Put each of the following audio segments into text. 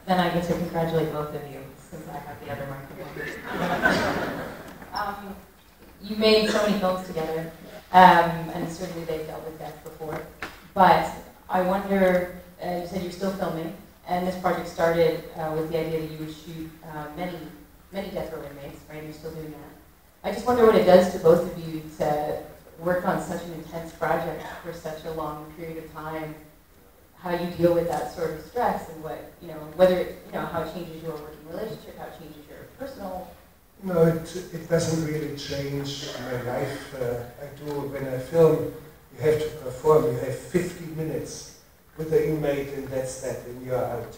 Then I get to congratulate both of you, since I have the other microphone. You made so many films together, and certainly they've dealt with death before. But I wonder, you said you're still filming, and this project started with the idea that you would shoot many death row inmates, right? You're still doing that. I just wonder what it does to both of you to work on such an intense project for such a long period of time. How you deal with that sort of stress, and what, whether how it changes your working relationship, how it changes your personal. No, it doesn't really change my life. When I film, you have to perform. You have 50 minutes with the inmate, and that's that, and you're out.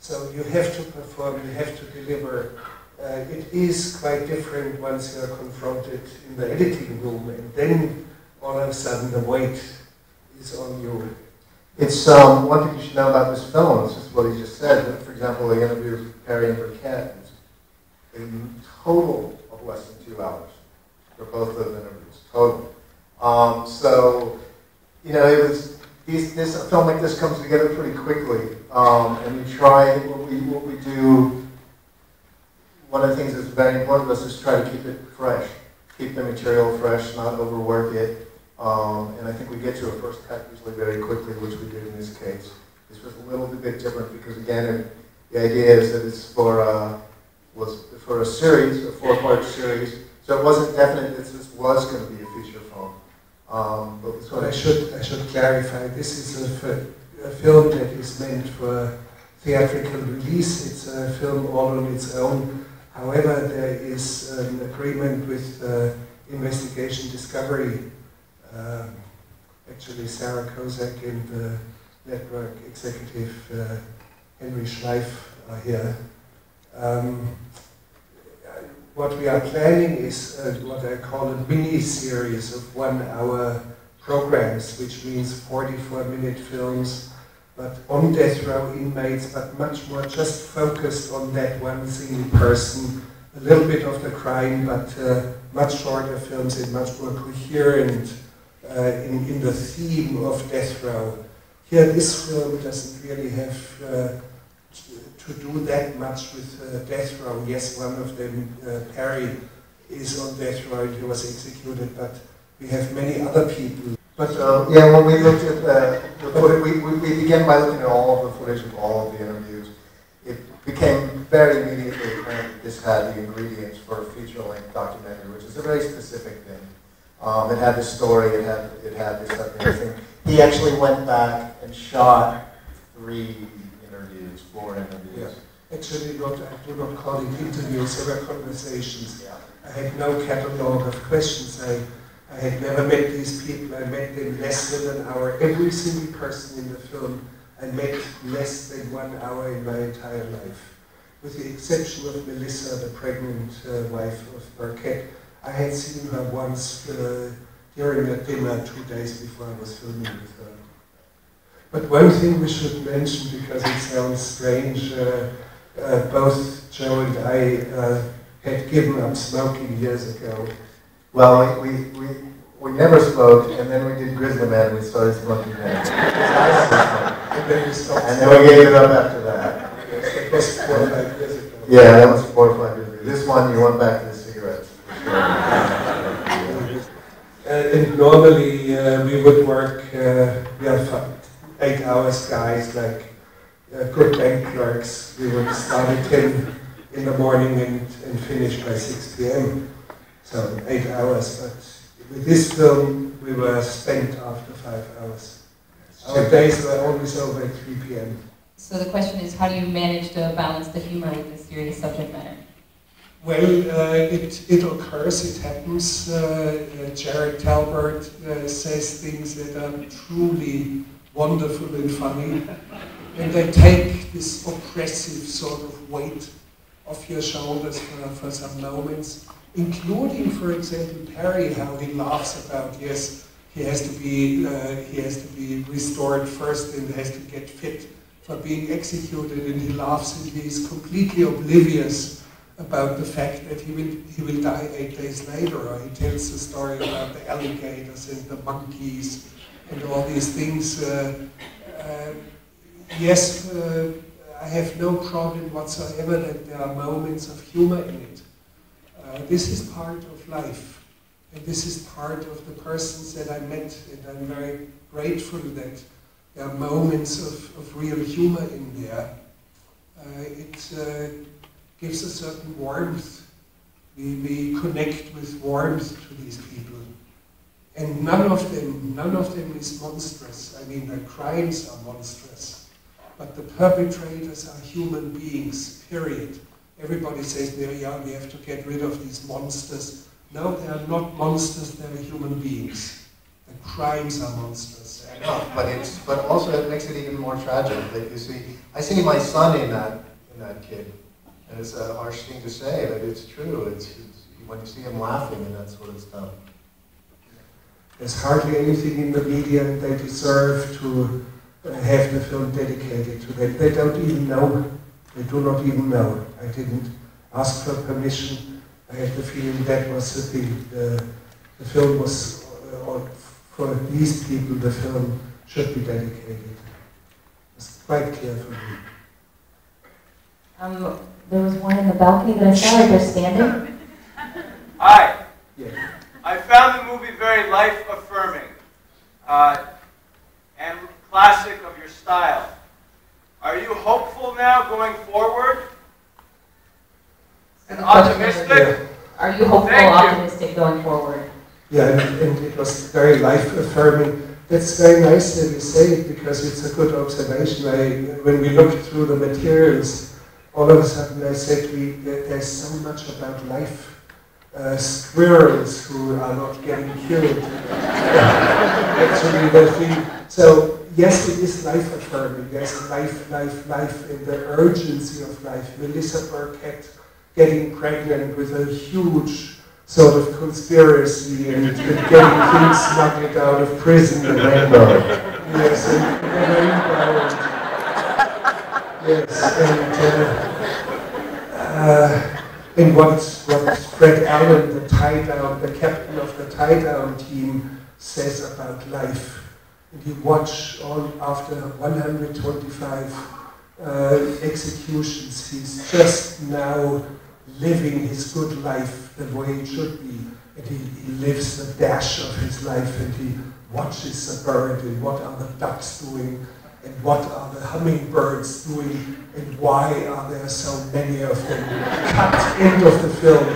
So you have to perform, you have to deliver. It is quite different once you're confronted in the editing room, and then all of a sudden the weight is on you. It's one thing you should know about this film, it's just what he just said. For example, the interview with Perry and Burkett is a total of less than 2 hours for both those interviews, total. So, it was, a film like this comes together pretty quickly, and we try, what we do, one of the things that's very important to us is try to keep it fresh, keep the material fresh, not overwork it. And I think we get to a first cut usually very quickly, which we did in this case. This was a little bit different because, again, the idea is that it's for a series, a 4-part series. So it wasn't definite that this was going to be a feature film. But I should clarify. This is a film that is meant for theatrical release. It's a film all on its own. However, there is an agreement with Investigation Discovery. Actually, Sarah Kozak and the network executive Henry Schleif are here. What we are planning is what I call a mini-series of 1-hour programs, which means 44-minute films, but on death row inmates, but much more just focused on that one single person. A little bit of the crime, but much shorter films and much more coherent in the theme of death row. Here, this film doesn't really have to do that much with death row. Yes, one of them, Perry, is on death row and he was executed, but we have many other people. But yeah, when we looked at the footage, we began by looking at all of the footage of all of the interviews. It became very immediately apparent that this had the ingredients for a feature-length documentary, which is a very specific thing. It had the story, it had this, that, and everything. He actually went back and shot 4 interviews. Yeah. Actually, I do not call it interviews, they were conversations. Yeah. I had no catalogue of questions. I had never met these people. I met them less than an hour. Every single person in the film, I met less than 1 hour in my entire life. With the exception of Melissa, the pregnant wife of Burkett. I had seen her once during a dinner 2 days before I was filming with her. But one thing we should mention, because it sounds strange, both Joe and I had given up smoking years ago. Well, we never smoked, and then we did Grizzly Man, and we started smoking then. And then we stopped. And then we gave it up after that. It was 4 or 5 years ago. Yeah, that was 4 or 5 years ago. This one, you went back to the cigarettes. And normally we would work, we have 8 hours guys, like good bank clerks. We would start at 10 in the morning and finish by 6 p.m. So 8 hours, but with this film we were spent after 5 hours. Our days were always over at 3 p.m. So the question is, how do you manage to balance the humor with the serious subject matter? Well, it occurs, it happens. Jared Talbert says things that are truly wonderful and funny, and they take this oppressive sort of weight off your shoulders for some moments, including, for example, Perry, how he laughs about, yes, he has to be restored first and has to get fit for being executed, and he laughs and he's completely oblivious about the fact that he will die 8 days later, or he tells the story about the alligators and the monkeys and all these things. Yes, I have no problem whatsoever that there are moments of humor in it. This is part of life, and this is part of the persons that I met, and I'm very grateful that there are moments of real humor in there. It gives a certain warmth. We connect with warmth to these people. And none of them is monstrous. I mean, the crimes are monstrous. But the perpetrators are human beings, period. Everybody says, yeah, we have to get rid of these monsters. No, they are not monsters, they are human beings. The crimes are monstrous. I know, but also it makes it even more tragic. Like you see, I see my son in that kid, and it's a harsh thing to say, but it's true. It's when you see him laughing, and that's what it's done. There's hardly anything in the media, and they deserve to have the film dedicated to them. They don't even know. They do not even know. I didn't ask for permission. I had the feeling that was the thing. The film was, for these people, the film should be dedicated. It's quite clear for me. There was one in the balcony that I saw, like they're standing. Hi. Yeah. I found the movie very life-affirming and classic of your style. Are you hopeful now going forward? And optimistic? Yeah. Are you hopeful, Thank you. optimistic going forward? Yeah, and it was very life-affirming. That's very nice that you say it, because it's a good observation. When we looked through the materials, all of a sudden I said there's so much about life. Squirrels who are not getting killed. Actually, the thing. So yes, it is life-affirming. There's life, and the urgency of life. Melissa Burkett getting pregnant with a huge sort of conspiracy and getting things smuggled out of prison. The rainbow. Yes, and the rainbow. Yes, and what Fred Allen, the captain of the tie-down team, says about life. And you watch after 125 executions, he's just now living his good life the way it should be. And he lives the dash of his life, and he watches the bird, and what are the ducks doing, and what are the hummingbirds doing, and why are there so many of them? Cut, end of the film.